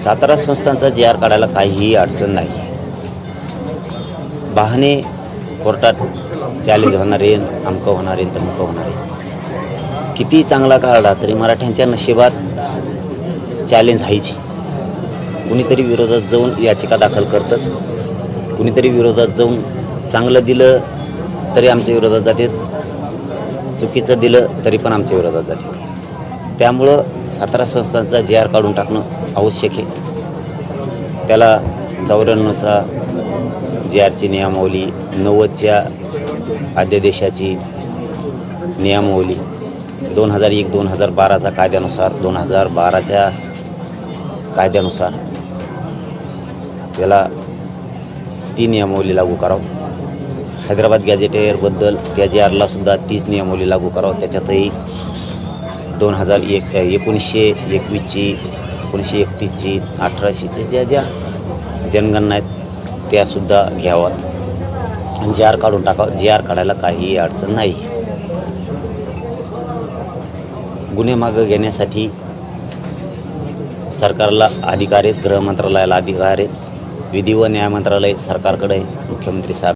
सातारा संस्थांचा जी आर काढायला काहीही अडचण नाही. बहाणे कोर्टात चॅलेंज होणार आहे, अमकं होणार आहे, तमकं होणार आहे. किती चांगला काढला तरी मराठ्यांच्या नशिबात चॅलेंज आहेच. कुणीतरी विरोधात जाऊन याचिका दाखल करतच, कुणीतरी विरोधात जाऊन चांगलं दिलं तरी आमच्या विरोधात जाते, चुकीचं दिलं तरी पण आमच्या विरोधात जाते. त्यामुळं सातारा संस्थांचा जी आर काढून टाकणं आवश्यक आहे. त्याला 94चा जी आरची नियमावली, 90च्या अध्यादेशाची नियमावली, 2001-2012चा कायद्यानुसार, 2012च्या कायद्यानुसार त्याला ती नियमावली लागू करावं. हैदराबाद गॅजेटेअरबद्दल त्या जी आरला सुद्धा तीच नियमावली लागू करावं. त्याच्यातही 1921ची, 1931ची, 1800च्या ज्या जनगणना आहेत त्यासुद्धा घ्याव्यात आणि जी आर काढून टाकावं. जी आर काढायला काहीही अडचण नाही. गुन्हे मागं घेण्यासाठी सरकारला अधिकार आहेत, गृह मंत्रालयाला अधिकार आहेत, विधी व न्याय मंत्रालय सरकारकडे आहे, मुख्यमंत्री साहेब